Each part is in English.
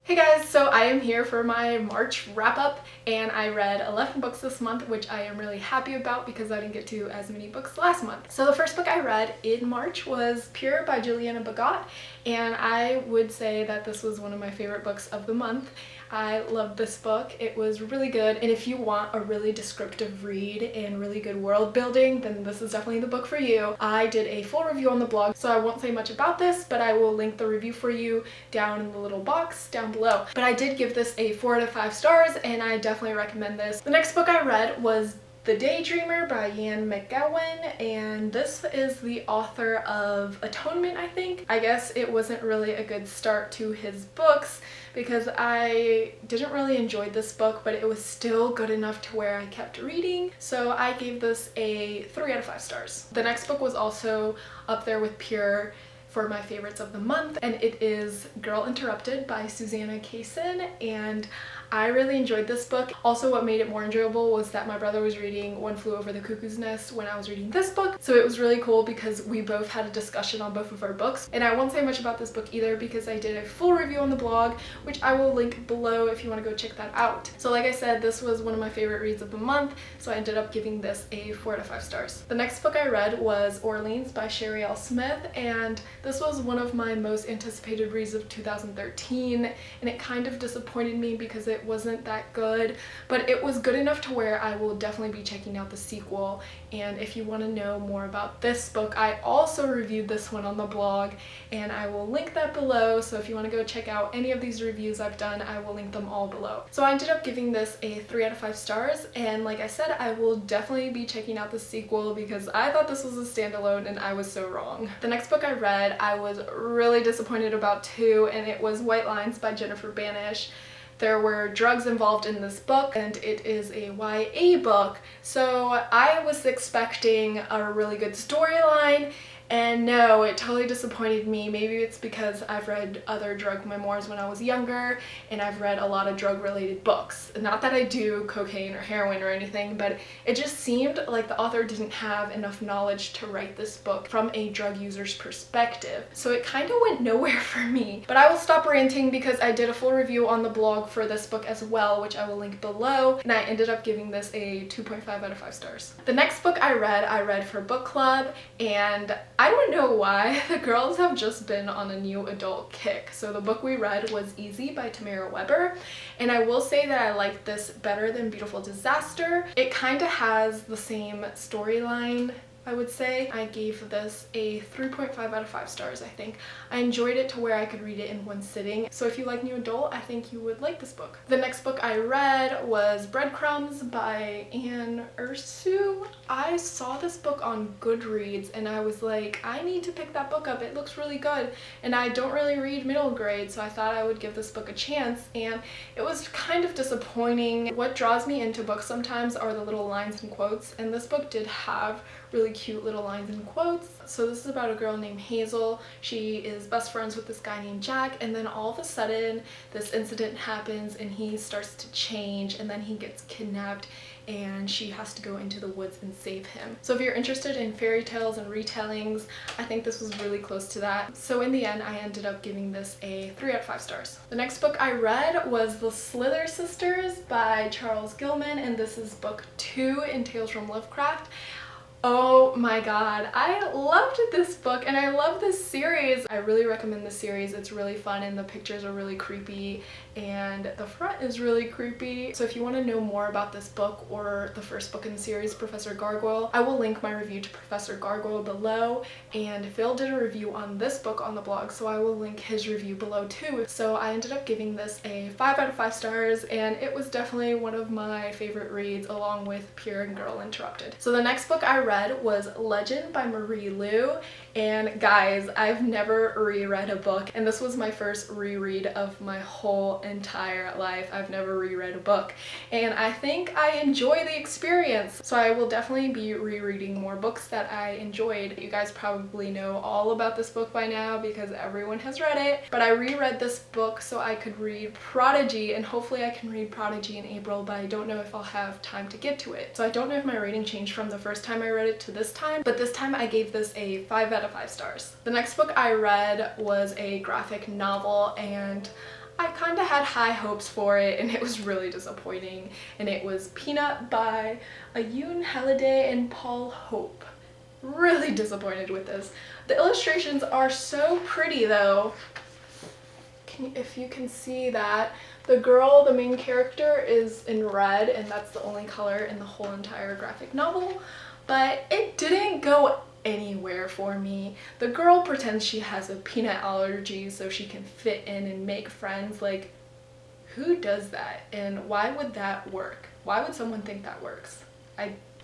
Hey guys, so I am here for my March wrap up and I read 11 books this month, which I am really happy about because I didn't get to as many books last month. So the first book I read in March was Pure by Juliana Bagot, and I would say that this was one of my favorite books of the month. I loved this book. It was really good, and if you want a really descriptive read and really good world building, then this is definitely the book for you. I did a full review on the blog, so I won't say much about this, but I will link the review for you down in the little box down below. But I did give this a 4 out of 5 stars, and I definitely recommend this. The next book I read was The Daydreamer by Ian McGowan, and this is the author of Atonement, I think. I guess it wasn't really a good start to his books because I didn't really enjoy this book, but it was still good enough to where I kept reading, so I gave this a 3 out of 5 stars. The next book was also up there with Pure for my favorites of the month, and it is Girl Interrupted by Susanna Kaysen, and I really enjoyed this book. Also, what made it more enjoyable was that my brother was reading One Flew Over the Cuckoo's Nest when I was reading this book, so it was really cool because we both had a discussion on both of our books. And I won't say much about this book either because I did a full review on the blog, which I will link below if you want to go check that out. So like I said, this was one of my favorite reads of the month, so I ended up giving this a 4 out of 5 stars. The next book I read was Orleans by Sherry L. Smith, and this was one of my most anticipated reads of 2013, and it kind of disappointed me because it wasn't that good, but it was good enough to where I will definitely be checking out the sequel. And if you want to know more about this book, I also reviewed this one on the blog, and I will link that below, so if you want to go check out any of these reviews I've done, I will link them all below. So I ended up giving this a 3 out of 5 stars, and like I said, I will definitely be checking out the sequel because I thought this was a standalone and I was so wrong. The next book I read, I was really disappointed about too, and it was White Lines by Jennifer Banish. There were drugs involved in this book, and it is a YA book, so I was expecting a really good storyline, and no, it totally disappointed me. Maybe it's because I've read other drug memoirs when I was younger, and I've read a lot of drug-related books. Not that I do cocaine or heroin or anything, but it just seemed like the author didn't have enough knowledge to write this book from a drug user's perspective. So it kind of went nowhere for me. But I will stop ranting because I did a full review on the blog for this book as well, which I will link below, and I ended up giving this a 2.5 out of 5 stars. The next book I read for book club, and I don't know why, the girls have just been on a new adult kick. So the book we read was Easy by Tamara Weber, and I will say that I liked this better than Beautiful Disaster. It kind of has the same storyline, I would say. I gave this a 3.5 out of 5 stars, I think. I enjoyed it to where I could read it in one sitting. So if you like new adult, I think you would like this book. The next book I read was Breadcrumbs by Anne Ursu. I saw this book on Goodreads and I was like, I need to pick that book up. It looks really good. And I don't really read middle grade, so I thought I would give this book a chance, and it was kind of disappointing. What draws me into books sometimes are the little lines and quotes, and this book did have really cute little lines and quotes. So this is about a girl named Hazel. She is best friends with this guy named Jack, and then all of a sudden this incident happens and he starts to change, and then he gets kidnapped and she has to go into the woods and save him. So if you're interested in fairy tales and retellings, I think this was really close to that. So in the end, I ended up giving this a 3 out of 5 stars. The next book I read was The Slither Sisters by Charles Gilman, and this is book 2 in Tales from Lovecraft. Oh my god, I loved this book and I love this series. I really recommend this series. It's really fun and the pictures are really creepy and the front is really creepy. So if you want to know more about this book or the first book in the series, Professor Gargoyle, I will link my review to Professor Gargoyle below, and Phil did a review on this book on the blog, so I will link his review below too. So I ended up giving this a 5 out of 5 stars, and it was definitely one of my favorite reads along with Pure and Girl Interrupted. So the next book I read was Legend by Marie Lu, and guys, I've never reread a book, and this was my first reread of my whole entire life. I've never reread a book, and I think I enjoy the experience, so I will definitely be rereading more books that I enjoyed. You guys probably know all about this book by now because everyone has read it, but I reread this book so I could read Prodigy, and hopefully I can read Prodigy in April, but I don't know if I'll have time to get to it. So I don't know if my rating changed from the first time I read it to this time, but this time I gave this a 5 out of 5 stars. The next book I read was a graphic novel, and I kind of had high hopes for it and it was really disappointing. And it was Peanut by Yoon Halliday and Paul Hope. Really disappointed with this. The illustrations are so pretty though. If you can see that, the girl, the main character, is in red and that's the only color in the whole entire graphic novel, but it didn't go anywhere for me. The girl pretends she has a peanut allergy so she can fit in and make friends. Like, who does that and why would that work? Why would someone think that works?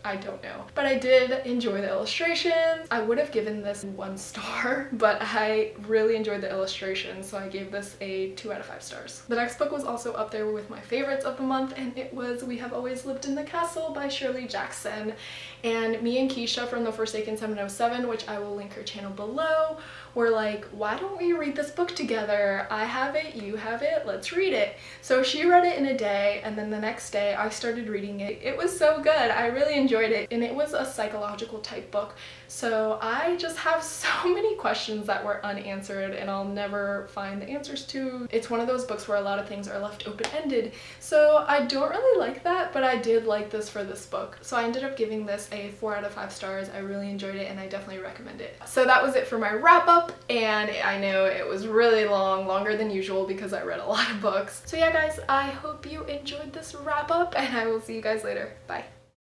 I don't know. But I did enjoy the illustrations. I would have given this 1 star, but I really enjoyed the illustrations, so I gave this a 2 out of 5 stars. The next book was also up there with my favorites of the month, and it was We Have Always Lived in the Castle by Shirley Jackson. And me and Kesha from the Forsaken 707, which I will link her channel below, were like, why don't we read this book together? I have it, you have it, let's read it. So she read it in a day, and then the next day I started reading it. It was so good. I really enjoyed it, and it was a psychological type book. So I just have so many questions that were unanswered and I'll never find the answers to. It's one of those books where a lot of things are left open-ended. So I don't really like that, but I did like this for this book. So I ended up giving this a 4 out of 5 stars. I really enjoyed it and I definitely recommend it. So that was it for my wrap up, and I know it was really long, longer than usual because I read a lot of books. So yeah guys, I hope you enjoyed this wrap up and I will see you guys later. Bye.